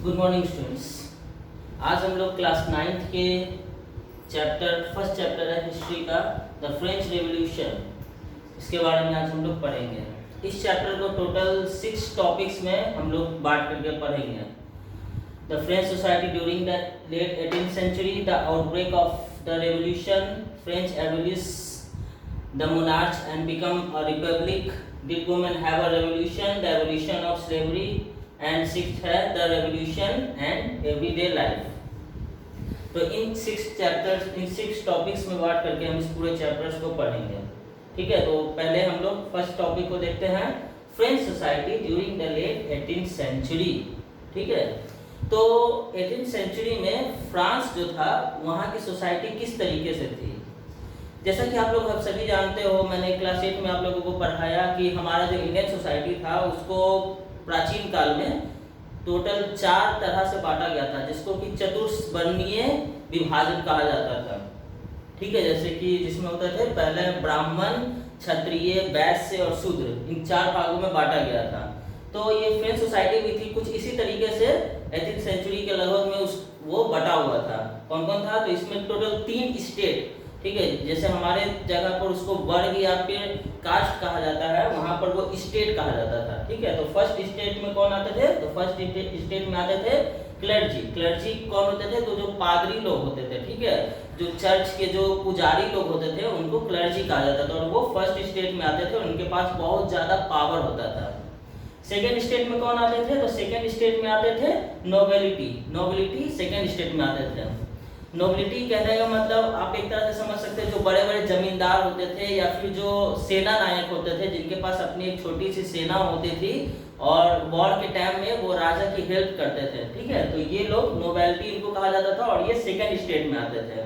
Good morning students. आज हम लोग क्लास 9th के फर्स्ट चैप्टर है हिस्ट्री का, द फ्रेंच रेवोल्यूशन। इसके बारे में आज हम लोग पढ़ेंगे। इस चैप्टर को टोटल 6 टॉपिक्स में हम लोग बांट करके पढ़ेंगे। The French society during the late 18th century, the outbreak of the revolution, French abolish the monarch and become a republic, did women have a revolution, the abolition of slavery, and 6th है the revolution and everyday life। तो इन 6 topics में बात करके हम इस पूरे chapters को पढ़ेंगे। ठीक है, तो पहले हम लोग फर्स्ट टॉपिक को देखते हैं, French society during the late 18th century. ठीक है, तो 18th सेंचुरी में फ्रांस जो था वहाँ की सोसाइटी किस तरीके से थी। जैसा कि आप लोग अब सभी जानते हो, मैंने क्लास 8 में आप लोगों को पढ़ाया कि हमारा जो इंडियन सोसाइटी था उसको प्राचीन काल में टोटल 4 तरह से बांटा गया था, जिसको कि चतुर्वर्णीय विभाजन कहा जाता था। ठीक है, जैसे कि जिसमें होते थे पहले ब्राह्मण, क्षत्रिय, वैश्य और शूद्र, इन 4 भागों में बांटा गया था। तो ये फ्रेंच सोसाइटी भी थी कुछ इसी तरीके से 18th सेंचुरी के लगभग में वो बटा हुआ था। कौन कौन था, तो इसमें टोटल 3 स्टेट, ठीक है, जैसे हमारे जगह पर उसको वर्ग या फिर कास्ट कहा जाता है, वहां पर वो स्टेट कहा जाता था। ठीक है, तो फर्स्ट स्टेट में कौन आते थे, तो फर्स्ट स्टेट में आते थे क्लर्जी। क्लर्जी कौन होते थे, तो जो पादरी लोग होते थे। ठीक है, जो चर्च के जो पुजारी लोग होते थे उनको क्लर्जी कहा जाता था, और वो फर्स्ट स्टेट में आते थे और उनके पास बहुत ज्यादा पावर होता था। सेकेंड स्टेट में कौन आते थे, तो सेकेंड स्टेट में आते थे नोबिलिटी। नोबिलिटी सेकेंड स्टेट में आते थे। नोबिलिटी कहने का मतलब आप एक तरह से समझ सकते हैं, जो बड़े बड़े जमींदार होते थे या फिर जो सेना नायक होते थे, जिनके पास अपनी एक छोटी सी सेना होती थी और वॉर के टाइम में वो राजा की हेल्प करते थे। ठीक है, तो ये लोग नोबिलिटी इनको कहा जाता था, और ये सेकंड स्टेट में आते थे।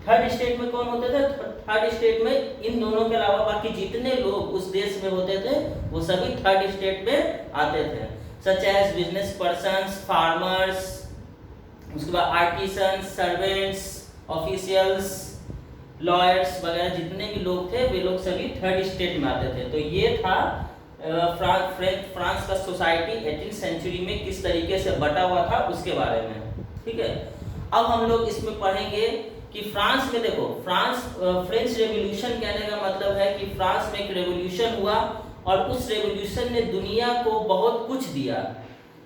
थर्ड स्टेट में कौन होते थे, थर्ड स्टेट में इन दोनों के अलावा बाकी जितने लोग उस देश में होते थे वो सभी थर्ड स्टेट में आते थे, such as business persons, farmers, उसके बाद आर्टिसंस, सर्वेंट्स, ऑफिशियल्स, लॉयर्स वगैरह जितने भी लोग थे वे लोग सभी थर्ड स्टेट में आते थे। तो ये था फ्रांस का सोसाइटी 18th सेंचुरी में किस तरीके से बटा हुआ था उसके बारे में। ठीक है, अब हम लोग इसमें पढ़ेंगे कि फ्रांस में देखो, फ्रेंच रेवोल्यूशन कहने का मतलब है कि फ्रांस में एक रेवोल्यूशन हुआ और उस रेवोल्यूशन ने दुनिया को बहुत कुछ दिया।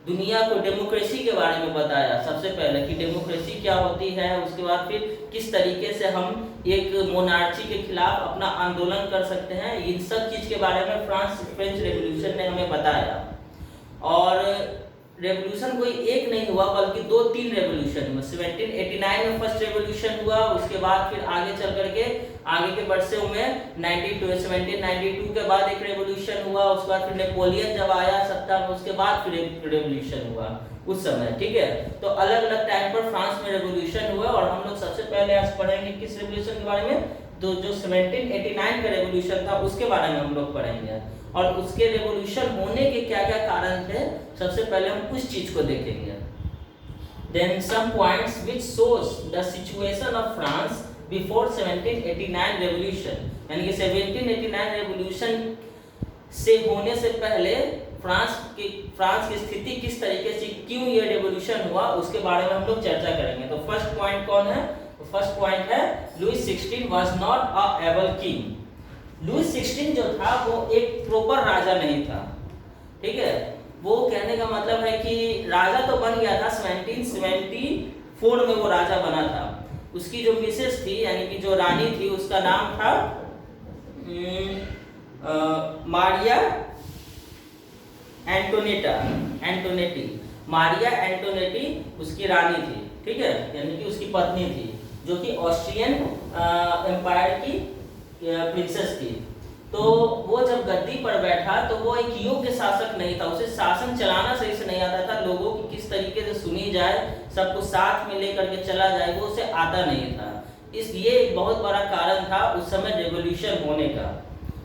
दुनिया को डेमोक्रेसी के बारे में बताया सबसे पहले कि डेमोक्रेसी क्या होती है, उसके बाद फिर किस तरीके से हम एक मोनार्ची के खिलाफ अपना आंदोलन कर सकते हैं, इन सब चीज के बारे में फ्रेंच रेवोल्यूशन ने हमें बताया। और रेवोल्यूशन कोई एक नहीं हुआ बल्कि 2-3 रेवोल्यूशन हुआ। 1789 में फर्स्ट रेवोल्यूशन हुआ, उसके बाद फिर आगे चल करके आगे के वर्षों में 1792 के बाद एक रेवोल्यूशन हुआ, उसके बाद फिर नेपोलियन जब आया सत्ता में उसके बाद फिर एक रेवोल्यूशन हुआ उस समय। ठीक है, तो अलग अलग टाइम पर फ्रांस में रेवोल्यूशन हुआ, और हम लोग सबसे पहले आज पढ़ेंगे किस रेवोल्यूशन के बारे में, तो जो 1789 का रेवोल्यूशन था उसके बारे में हम लोग पढ़ेंगे, और उसके रेवोल्यूशन होने के क्या क्या कारण थे सबसे पहले हम उस चीज को देखेंगे। Then some points which shows the situation of France before 1789 revolution, यानी कि 1789 रेवोल्यूशन से होने से पहले फ्रांस की स्थिति किस तरीके से, क्यों ये रेवोल्यूशन हुआ, उसके बारे में हम लोग चर्चा करेंगे। तो फर्स्ट पॉइंट कौन है, तो फर्स्ट पॉइंट है Louis 16 was not a able king। Louis 16 जो था वो एक प्रॉपर राजा नहीं था। ठीक है, वो कहने का मतलब है कि राजा तो बन गया था, 1774 में वो राजा बना था। उसकी जो मिसेस थी यानी कि जो रानी थी उसका नाम था मारिया एंटोनेटी। मारिया एंटोनेटी उसकी रानी थी। ठीक है, यानी कि उसकी पत्नी थी, जो कि ऑस्ट्रियन एम्पायर की प्रिंसेस थी। तो वो जब गद्दी पर बैठा तो वो एक योग्य शासक नहीं था, उसे शासन चलाना सही से नहीं आता था, लोगों की किस तरीके से सुनी जाए, सबको साथ में लेकर के चला जाए, वो उसे आता नहीं था। इसलिए एक बहुत बड़ा कारण था उस समय रेवोल्यूशन होने का।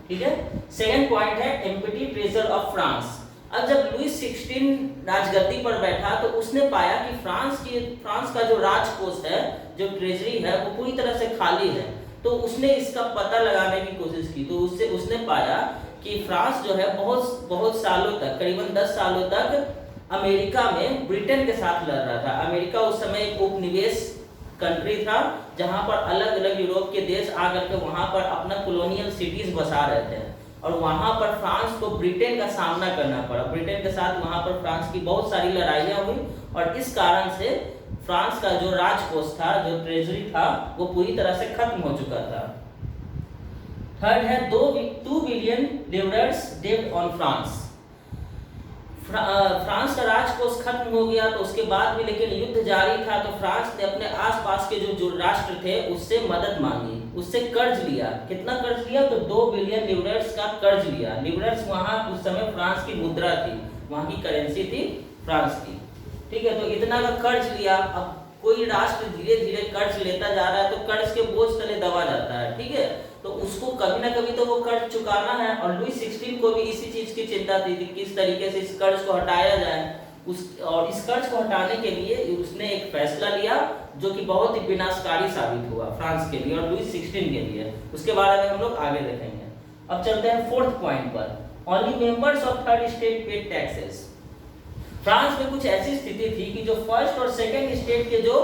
ठीक है, सेकंड पॉइंट है एम्प्टी ट्रेजर ऑफ फ्रांस। अब जब लुई 16 राजगद्दी पर बैठा तो उसने पाया कि फ्रांस का जो राजकोष है, जो ट्रेजरी है, वो पूरी तरह से खाली है। तो उसने इसका पता लगाने की कोशिश की, तो उसने पाया कि फ्रांस जो है बहुत सालों तक, करीबन 10 सालों तक अमेरिका में ब्रिटेन के साथ लड़ रहा था। अमेरिका उस समय एक उपनिवेश कंट्री था जहां पर अलग अलग यूरोप के देश आकर के वहां पर अपना कॉलोनियल सिटीज बसा रहे थे, और वहां पर फ्रांस को ब्रिटेन का सामना करना पड़ा। ब्रिटेन के साथ वहां पर फ्रांस की बहुत सारी लड़ाइयां हुई, और इस कारण से फ्रांस का जो राजकोष था, जो ट्रेजरी था, वो पूरी तरह से खत्म हो चुका था। थर्ड है 2 बिलियन लिवरेट्स डेब्ट ऑन फ्रांस। फ्रांस का राजकोष खत्म हो गया, तो उसके बाद भी लेकिन युद्ध जारी था, तो फ्रांस ने अपने आसपास के जो राष्ट्र थे उससे मदद मांगी, उससे कर्ज लिया। कितना कर्ज लिया? तो 2 बिलियन लिवरेट्स का कर्ज लिया। लिवरेट्स वहां उस समय फ्रांस की मुद्रा थी, वहां की करेंसी थी फ्रांस की, ठीक है। तो इतना का कर्ज लिया। अब कोई राष्ट्र धीरे धीरे कर्ज लेता जा रहा है तो कर्ज के बोझ तले दबा जाता है, ठीक है। तो उसको कभी ना कभी तो वो कर्ज चुकाना है, और लुई 16 को भी इसी चीज की चिंता थी कि किस तरीके से इस कर्ज को हटाया जाए। और इस कर्ज को हटाने के लिए उसने एक फैसला लिया जो कि बहुत ही विनाशकारी साबित हुआ फ्रांस के लिए और लुई 16 के लिए। उसके बारे में हम लोग आगे देखेंगे। अब चलते हैं 4th पॉइंट पर। Only members of third state paid taxes. France में कुछ ऐसी स्थिति थी कि जो फर्स्ट और सेकंड स्टेट के जो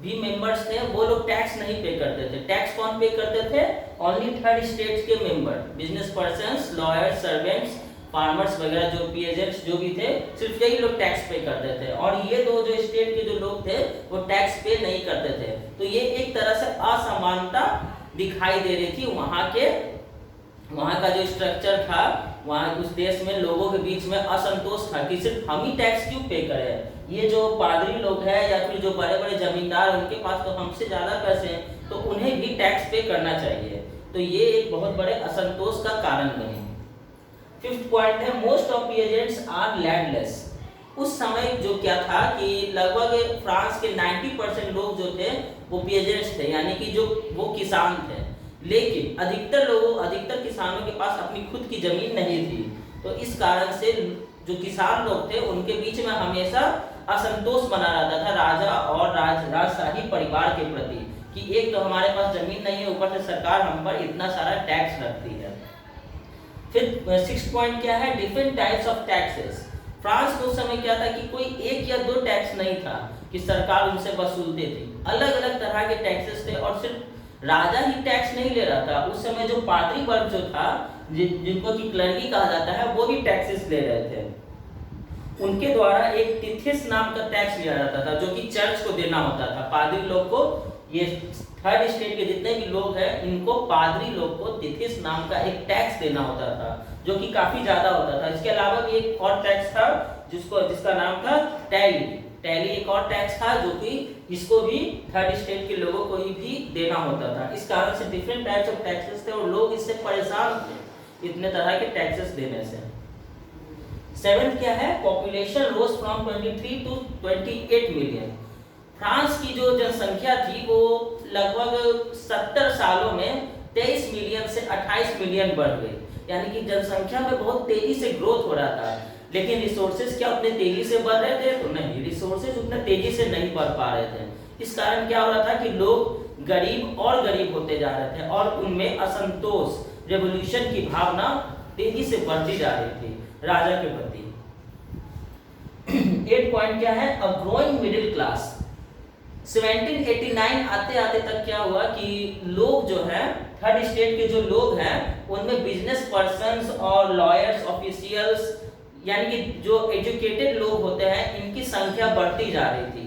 भी मेंबर्स थे वो लोग टैक्स नहीं पे करते थे। टैक्स कौन पे करते थे? ओनली थर्ड स्टेट के member, business persons, lawyers, servants, farmers वगैरह, जो पीएजेंट्स जो भी थे, सिर्फ यही लोग टैक्स पे करते थे। और ये दो जो स्टेट के जो लोग थे वो टैक्स पे नहीं करते थे। तो ये एक तरह से असमानता दिखाई दे रही थी। वहाँ का जो स्ट्रक्चर था, वहाँ उस देश में लोगों के बीच में असंतोष था कि सिर्फ हम ही टैक्स क्यों पे करें, ये जो पादरी लोग हैं या फिर जो बड़े बड़े जमींदार, उनके पास तो हमसे ज़्यादा पैसे हैं, तो उन्हें भी टैक्स पे करना चाहिए। तो ये एक बहुत बड़े असंतोष का कारण बने। 5th पॉइंट है most of peasants are landless. उस समय जो क्या था कि लगभग फ्रांस के 90% लोग जो थे वो पीजेंट्स थे, यानी कि जो वो किसान थे। लेकिन अधिकतर किसानों के पास अपनी खुद की जमीन नहीं थी। तो इस कारण से जो किसान लोग थे उनके बीच में हमेशा असंतोष बना रहता था राजा और राजशाही परिवार के प्रति कि एक तो हमारे पास जमीन नहीं है, ऊपर से सरकार हम पर इतना सारा टैक्स रखती है। फिर 6th पॉइंट क्या है? Different types of taxes. France में उस समय क्या था कि कोई 1 या 2 टैक्स नहीं था कि सरकार उनसे वसूलती थी। अलग अलग तरह के टैक्सेस थे, और सिर्फ राजा ही टैक्स नहीं ले रहा था। उस समय जो पादरी वर्ग जो था, जिनको कि क्लर्की कहा जाता है, वो भी टैक्सेस ले रहे थे। उनके द्वारा एक तिथिस नाम का टैक्स लिया जाता था जो कि चर्च को देना होता था। पादरी लोग को, ये थर्ड स्टेट के जितने भी लोग हैं, इनको पादरी लोग को तिथिस नाम का एक टैक्स देना होता था जो कि काफी ज्यादा होता था। इसके अलावा भी एक और टैक्स था जिसका नाम था टैली एक और टैक्स था जो कि इसको भी थर्ड स्टेट के लोगों को ही भी देना होता था। इस कारण से डिफरेंट टाइप्स ऑफ टैक्सेस थे और लोग इससे परेशान थे इतने तरह के टैक्सेस देने से। 7th क्या है? Population rose from 23 to 28 million. France की जो जनसंख्या थी वो लगभग 70 सालों में 23 मिलियन से 28 मिलियन बढ़ गई, यानी कि जनसंख्या में बहुत तेजी से ग्रोथ हो रहा था। लेकिन रिसोर्सेज क्या उतने तेजी से बढ़ रहे थे? तो नहीं, रिसोर्सेज उतने तेजी से नहीं बढ़ पा रहे थे। इस कारण क्या हो रहा था कि लोग गरीब और गरीब होते जा रहे थे और उनमें असंतोष, रेवोल्यूशन की भावना तेजी से बढ़ती जा रही थी राजा के प्रति। 8 पॉइंट क्या है? A growing middle class. 1789 आते आते तक क्या हुआ कि लोग जो है, थर्ड स्टेट के जो लोग हैं, उनमें बिजनेस पर्सन्स और लॉयर्स, ऑफिशियल्स, यानी कि जो एजुकेटेड लोग होते हैं, इनकी संख्या बढ़ती जा रही थी।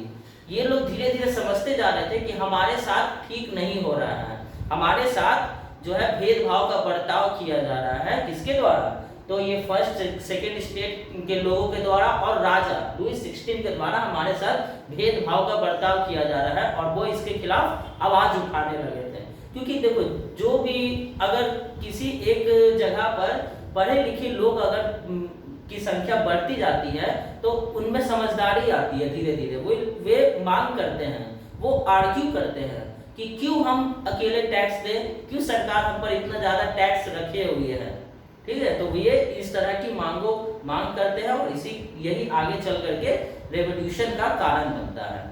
ये लोग धीरे धीरे समझते जा रहे थे कि हमारे साथ ठीक नहीं हो रहा है, हमारे साथ जो है भेदभाव का बर्ताव किया जा रहा है। किसके द्वारा? तो ये फर्स्ट सेकंड स्टेट के लोगों के द्वारा और राजा लुई 16 के द्वारा हमारे साथ भेदभाव का बर्ताव किया जा रहा है, और वो इसके खिलाफ आवाज उठाने लगे थे। क्योंकि देखो, जो भी अगर किसी एक जगह पर पढ़े लिखे लोग अगर की संख्या बढ़ती जाती है तो उनमें समझदारी आती है धीरे धीरे। वे मांग करते हैं, वो आर्ग्यू करते हैं कि क्यों हम अकेले टैक्स दें, क्यों सरकार हम पर इतना ज्यादा टैक्स रखे हुए है, ठीक है। तो ये इस तरह की मांग करते हैं और यही आगे चल करके रेवोल्यूशन का कारण बनता है।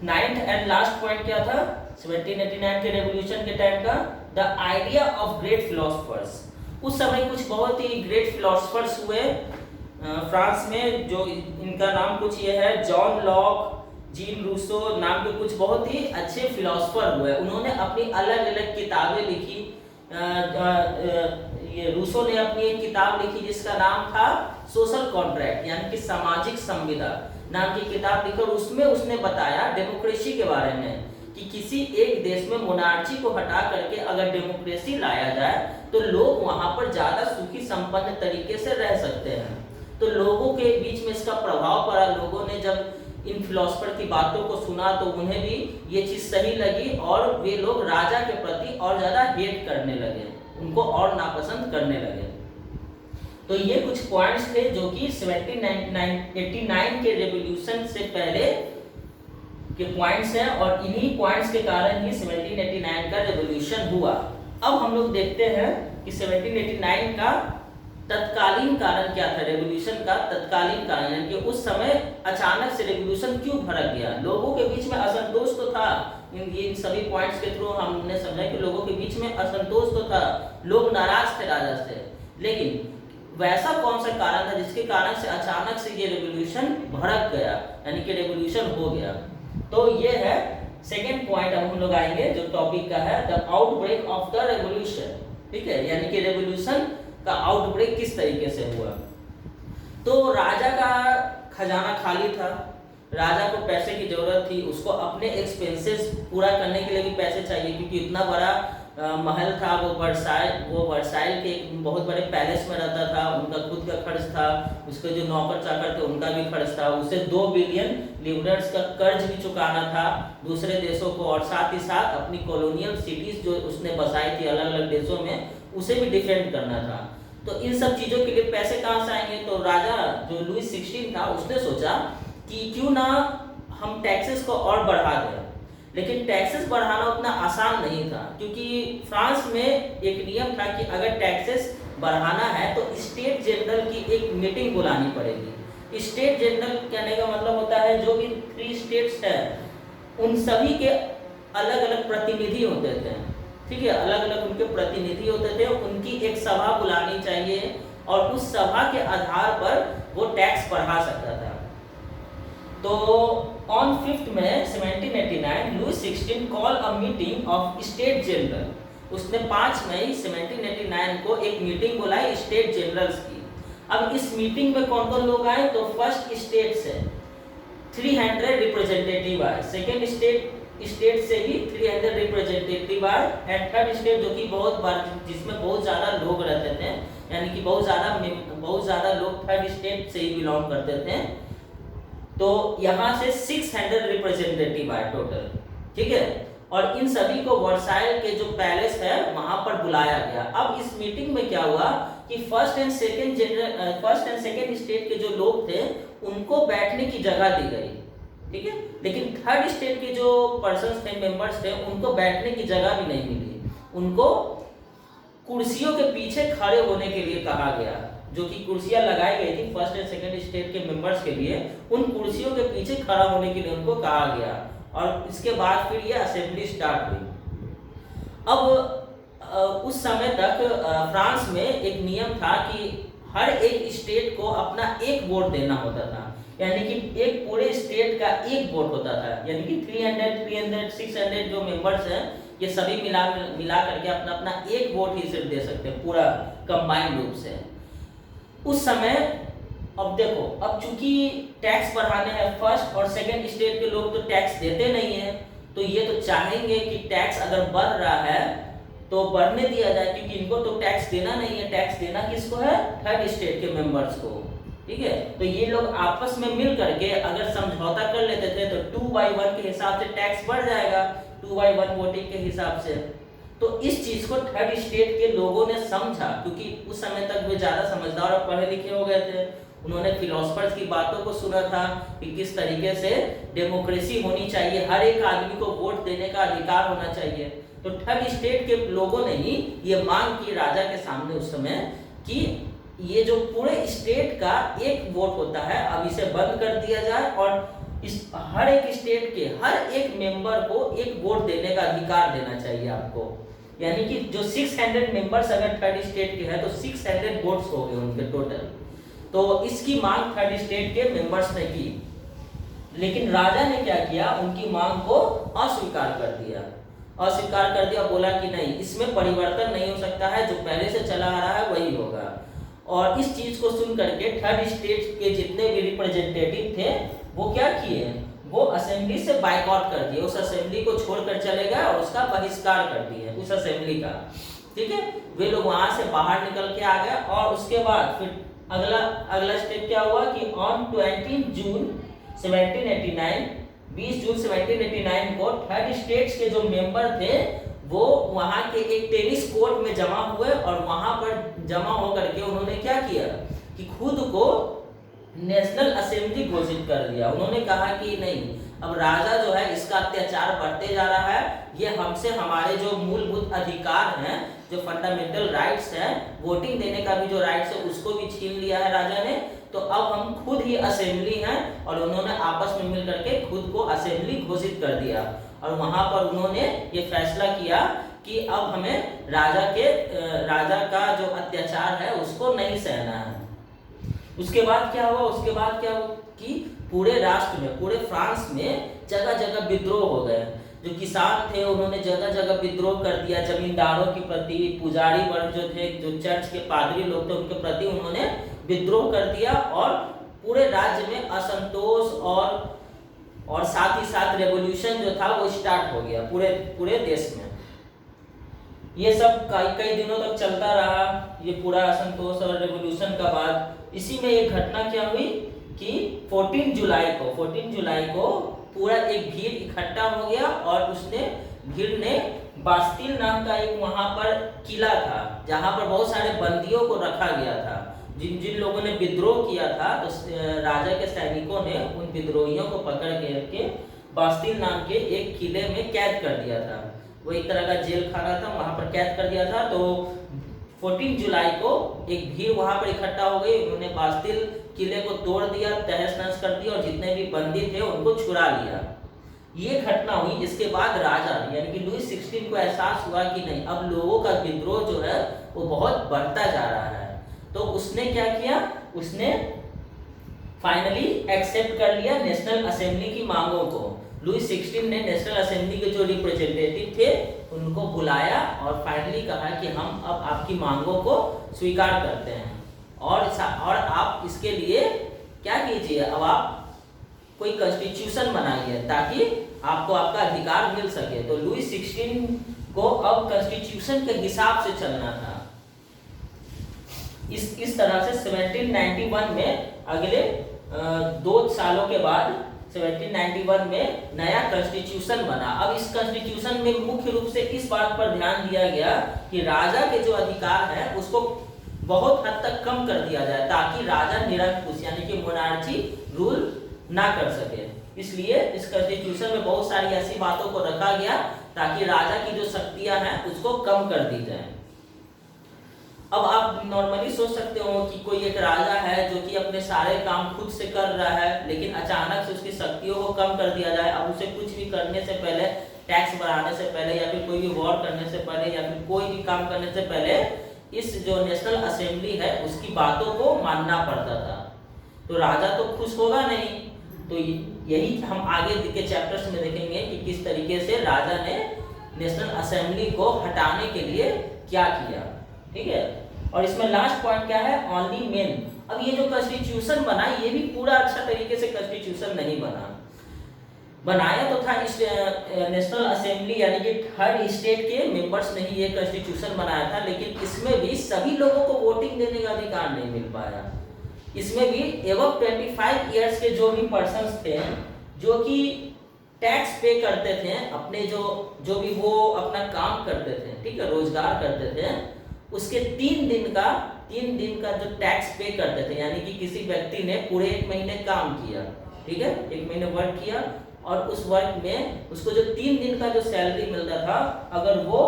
9th एंड लास्ट पॉइंट क्या था 1789 के रेवोल्यूशन के टाइम का? The idea of great philosophers. उस समय कुछ बहुत ही ग्रेट फिलोसफर्स हुए फ्रांस में जो इनका नाम कुछ ये है, जॉन लॉक, जीन रूसो नाम के कुछ बहुत ही अच्छे फिलोसफर हुए। उन्होंने अपनी अलग अलग किताबें लिखी। ये रूसो ने अपनी एक किताब लिखी जिसका नाम था सोशल कॉन्ट्रैक्ट, यानी कि सामाजिक संविदा नाम की किताब लिखी, और उसमें उसने बताया डेमोक्रेसी के बारे में कि किसी एक देश में मोनार्ची को हटा करके अगर डेमोक्रेसी लाया जाए तो लोग वहां पर ज्यादा सुखी संपन्न तरीके से रह सकते हैं। तो लोगों के बीच में इसका प्रभाव पड़ा। लोगों ने जब इन फिलोसफर की बातों को सुना तो उन्हें भी ये चीज सही लगी और वे लोग राजा के प्रति और ज्यादा हेट करने लगे, उनको और नापसंद करने लगे। तो ये कुछ पॉइंट्स थे जो कि 1789 के रेवोल्यूशन से पहले के पॉइंट्स हैं, और इन्हीं पॉइंट्स के कारण ही 1789 का रेवोल्यूशन हुआ। अब हम लोग देखते हैं कि 1789 का तत्कालीन कारण क्या था, रेवोल्यूशन का तत्कालीन कारण, यानी कि उस समय अचानक से रेवोल्यूशन क्यों भड़क गया। लोगों के बीच में असंतोष तो था, इन सभी पॉइंट्स के थ्रू हमने समझा कि लोगों के बीच में असंतोष तो था, लोग नाराज थे राजा से, लेकिन वैसा कौन सा कारण था जिसके कारण से अचानक से ये रेवोल्यूशन भड़क गया, यानी कि रेवोल्यूशन हो गया। तो ये है सेकेंड पॉइंट। अब हम लोग आएंगे जो टॉपिक का है, the outbreak of the revolution. ठीक है, यानी कि रेवोल्यूशन का आउटब्रेक किस तरीके से हुआ। तो राजा का खजाना खाली था, राजा को पैसे की जरूरत थी, उसको अपने एक्सपेंसेस पूरा करने के लिए भी पैसे चाहिए, क्योंकि इतना बड़ा महल था, वो वर्साइल के एक बहुत बड़े पैलेस में रहता था, उनका खुद का खर्च था, उसके जो नौकर चाकर थे उनका भी खर्च था, उसे 2 बिलियन लिवरेंस का कर्ज भी चुकाना था दूसरे देशों को, और साथ ही साथ अपनी कॉलोनियल सिटीज जो उसने बसाई थी अलग अलग देशों में, उसे भी डिफेंड करना था। तो इन सब चीज़ों के लिए पैसे कहाँ से आएंगे। तो राजा जो लुई 16 था उसने सोचा कि क्यों ना हम टैक्सेस को और बढ़ा दें, लेकिन टैक्सेस बढ़ाना उतना आसान नहीं था, क्योंकि फ्रांस में एक नियम था कि अगर टैक्सेस बढ़ाना है तो स्टेट जनरल की एक मीटिंग बुलानी पड़ेगी। स्टेट जनरल कहने का मतलब होता है जो भी 3 स्टेट्स है उन सभी के अलग अलग प्रतिनिधि होते थे। ठीक है, अलग अलग उनके प्रतिनिधि होते थे, उनकी एक सभा बुलानी चाहिए और उस सभा के आधार पर वो टैक्स बढ़ा सकता था। तो on 5 May 1789 Louis 16 call a meeting of state general. उसने 5 मई 1789 को एक मीटिंग बुलाई स्टेट जनरल्स की। अब इस मीटिंग में कौन कौन लोग आए, तो फर्स्ट स्टेट से 300 रिप्रेजेंटेटिव आए, सेकेंड स्टेट से भी 300 रिप्रेजेंटेटिव आए, एंड थर्ड स्टेट जो कि बहुत बार जिसमें बहुत ज्यादा लोग रहते थे, यानी कि बहुत ज्यादा लोग थर्ड स्टेट से ही बिलोंग करते थे, तो यहाँ से 600 रिप्रेजेंटेटिव आए टोटल। ठीक है, और इन सभी को वर्साइल के जो पैलेस है वहां पर बुलाया गया। अब इस मीटिंग में क्या हुआ कि फर्स्ट एंड सेकेंड स्टेट के जो लोग थे उनको बैठने की जगह दी गई। ठीक है, लेकिन थर्ड स्टेट के जो पर्सन्स थे, मेंबर्स थे, उनको बैठने की जगह भी नहीं मिली। उनको कुर्सियों के पीछे खड़े होने के लिए कहा गया, जो कि कुर्सियां लगाई गई थी फर्स्ट एंड सेकंड स्टेट के मेंबर्स के लिए, उन कुर्सियों के पीछे खड़ा होने के लिए उनको कहा गया, और इसके बाद फिर ये असेंबली स्टार्ट हुई। अब उस समय तक फ्रांस में एक नियम था कि हर एक स्टेट को अपना एक वोट देना होता था, यानी कि एक पूरे स्टेट का एक वोट होता था, यानी कि 300, 600 जो मेंबर्स हैं ये सभी मिला करके अपना अपना एक वोट ही सिर्फ दे सकते हैं पूरा कंबाइंड रूप से उस समय। अब देखो, अब चूंकि टैक्स बढ़ाने हैं फर्स्ट और सेकंड स्टेट के लोग तो टैक्स देते नहीं है, तो ये तो चाहेंगे कि टैक्स अगर बढ़ रहा है तो बढ़ने दिया जाए, क्योंकि इनको तो टैक्स देना नहीं है। टैक्स देना किसको है, थर्ड स्टेट के मेंबर्स को। ठीक है, तो ये लोग आपस में मिल करके अगर समझौता कर लेते थे तो 2/1 के हिसाब से टैक्स बढ़ जाएगा, 2/1 वोटिंग के हिसाब से। तो इस चीज को थर्ड स्टेट के लोगों ने समझा, क्योंकि उस समय तक वे ज्यादा समझदार और पढ़े लिखे हो गए थे। उन्होंने फिलोसफर्स की बातों को सुना था कि किस तरीके से डेमोक्रेसी होनी चाहिए, हर एक आदमी को वोट देने का अधिकार होना चाहिए। तो थर्ड स्टेट के लोगों ने ही ये मांग की राजा के सामने उस समय कि ये जो पूरे स्टेट का एक वोट होता है अब इसे बंद कर दिया जाए, और इस हर एक स्टेट के हर एक मेंबर को एक वोट देने का अधिकार देना चाहिए आपको। यानी कि जो 600 मेंबर्स अगर थर्ड स्टेट के हैं तो 600 वोट्स हो गए उनके टोटल। तो इसकी मांग थर्ड स्टेट के मेंबर्स ने की, लेकिन राजा ने क्या किया, उनकी मांग को अस्वीकार कर दिया। बोला कि नहीं, इसमें परिवर्तन नहीं हो सकता है, जो पहले से चला आ रहा है वही होगा। और इस चीज को सुन करके थर्ड स्टेट के जितने भी रिप्रेजेंटेटिव थे वो क्या किए, वो असेंबली से बाइकआउट कर दिए, उस असेंबली को छोड़कर चले गए और उसका बहिष्कार कर दिए उस असेंबली का। ठीक है, वे लोग वहां से बाहर निकल के आ गए। और उसके बाद फिर अगला स्टेप क्या हुआ कि ऑन 20 जून 1789, 20 जून 1789 को थर्ड स्टेट्स के जो मेंबर थे वो वहां के एक टेनिस कोर्ट में जमा हुए, और वहां पर जमा होकर के उन्होंने क्या किया कि खुद को नेशनल असेंबली घोषित कर दिया। उन्होंने कहा कि नहीं, अब राजा जो है इसका अत्याचार बढ़ते जा रहा है, ये हमसे हमारे जो मूलभूत अधिकार हैं, जो फंडामेंटल राइट्स हैं, वोटिंग देने का भी जो राइट्स है उसको भी छीन लिया है राजा ने। तो अब हम खुद ही असेंबली हैं, और उन्होंने आपस में मिल करके खुद को असेंबली घोषित कर दिया। और वहां पर उन्होंने ये फैसला किया कि अब हमें राजा का जो अत्याचार है उसको नहीं सहना है। उसके बाद क्या हुआ कि पूरे राष्ट्र में, पूरे फ्रांस में जगह जगह विद्रोह हो गए। जो किसान थे उन्होंने जगह जगह विद्रोह कर दिया, जमींदारों के प्रति, पुजारी वर्ग जो थे, जो चर्च के पादरी लोग थे, उनके प्रति उन्होंने विद्रोह कर दिया। और पूरे राज्य में असंतोष और साथ ही साथ रेवोल्यूशन जो था वो स्टार्ट हो गया पूरे देश में। ये सब कई दिनों तक चलता रहा, ये पूरा असंतोष और रेवोल्यूशन का बाद। इसी में एक घटना क्या हुई कि 14 जुलाई को पूरा एक भीड़ इकट्ठा हो गया, और भीड़ ने बास्तिल नाम का एक वहां पर किला था जहां पर बहुत सारे बंदियों को रखा गया था। जिन लोगों ने विद्रोह किया था, तो राजा के सैनिकों ने उन विद्रोहियों को पकड़ के बास्तिल नाम के एक किले में कैद कर दिया था। वो एक तरह का जेल खाना था, वहां पर कैद कर दिया था। तो 14 जुलाई को एक भीड़ वहां पर इकट्ठा हो गई, उन्होंने बास्तिल किले को तोड़ दिया, तहस नहस कर दिया, और जितने भी बंदी थे उनको छुड़ा लिया। ये घटना हुई। इसके बाद राजा यानी कि लुई 16 को एहसास हुआ कि नहीं, अब लोगों का विद्रोह जो है वो बहुत बढ़ता जा रहा है। तो उसने क्या किया, उसने फाइनली एक्सेप्ट कर लिया नेशनल असेंबली की मांगों को। लुई 16 ने नेशनल असेंबली के जो रिप्रेजेंटेटिव थे उनको बुलाया और फाइनली कहा कि हम अब आपकी मांगों को स्वीकार करते हैं, और आप इसके लिए क्या कीजिए, अब आप कोई कॉन्स्टिट्यूशन बनाइए ताकि आपको आपका अधिकार मिल सके। तो लुई 16 को अब कॉन्स्टिट्यूशन के हिसाब से चलना था। इस तरह से 1791 में अगले 2 सालों के बाद 1791 में नया कॉन्स्टिट्यूशन बना। अब इस कॉन्स्टिट्यूशन में मुख्य रूप से इस बात पर ध्यान दिया गया कि राजा के जो अधिकार है उसको बहुत हद तक कम कर दिया जाए, ताकि राजा निरंकुश यानी कि मोनार्ची रूल ना कर सके। इसलिए इस कॉन्स्टिट्यूशन में बहुत सारी ऐसी बातों को रखा गया ताकि राजा की जो शक्तियां हैं उसको कम कर दी जाए। अब आप नॉर्मली सोच सकते हो कि कोई एक राजा है जो कि अपने सारे काम खुद से कर रहा है, लेकिन अचानक से उसकी शक्तियों को कम कर दिया जाए। अब उसे कुछ भी करने से पहले, टैक्स बढ़ाने से पहले, या फिर कोई भी वॉर करने से पहले, या फिर कोई भी काम करने से पहले इस जो नेशनल असेंबली है उसकी बातों को मानना पड़ता था। तो राजा तो खुश होगा नहीं। तो यही हम आगे के चैप्टर्स में देखेंगे कि किस तरीके से राजा ने नेशनल असेंबली को हटाने के लिए क्या किया। ठीक है, और इसमें लास्ट पॉइंट क्या है, ओनली मेन। अब ये जो कॉन्स्टिट्यूशन बना, ये भी पूरा अच्छा तरीके से कॉन्स्टिट्यूशन नहीं बना। बनाया तो था इस नेशनल असेंबली यानी कि थर्ड स्टेट के मेंबर्स ने ही ये कॉन्स्टिट्यूशन बनाया था, लेकिन इसमें भी सभी लोगों को वोटिंग देने का अधिकार नहीं मिल पाया। इसमें भी एवं 25 इयर्स के जो भी पर्सन्स थे जो कि टैक्स पे करते थे, अपने जो भी वो अपना काम करते थे, ठीक है, रोजगार करते थे, उसके 3 दिन का जो टैक्स पे करते थे। यानी कि किसी व्यक्ति ने पूरे 1 महीने काम किया, ठीक है, 1 महीने वर्क किया, और उस वर्क में उसको जो 3 दिन का जो सैलरी मिलता था, अगर वो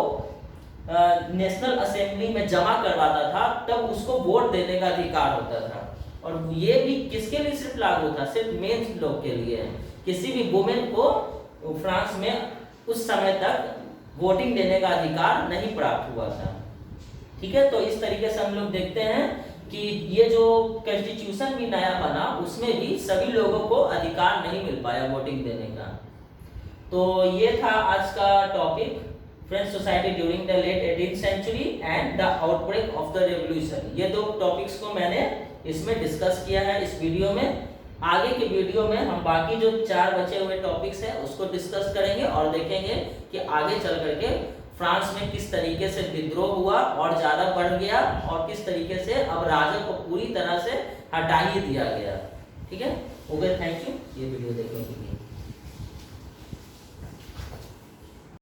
नेशनल असेंबली में जमा करवाता था तब उसको वोट देने का अधिकार होता था। और ये भी किसके लिए सिर्फ लागू था, सिर्फ मेन लोग के लिए। किसी भी वुमेन को फ्रांस में उस समय तक वोटिंग देने का अधिकार नहीं प्राप्त हुआ था। ठीक है, तो इस तरीके से हम लोग देखते हैं कि ये जो कॉन्स्टिट्यूशन भी नया बना उसमें भी सभी लोगों को अधिकार नहीं मिल पाया वोटिंग देने का। तो ये था आज का topic, French society during the late 18th century and the outbreak of the revolution. ये दो टॉपिक्स को मैंने इसमें डिस्कस किया है इस वीडियो में। आगे के वीडियो में हम बाकी जो 4 बचे हुए टॉपिक्स हैं उसको डिस्कस करेंगे और देखेंगे कि आगे चल करके फ्रांस में किस तरीके से विद्रोह हुआ और ज़्यादा बढ़ गया और किस तरीके से अब राजा को पूरी तरह से हटा ही दिया गया। ठीक है, ओके, थैंक यू ये वीडियो देखने के लिए।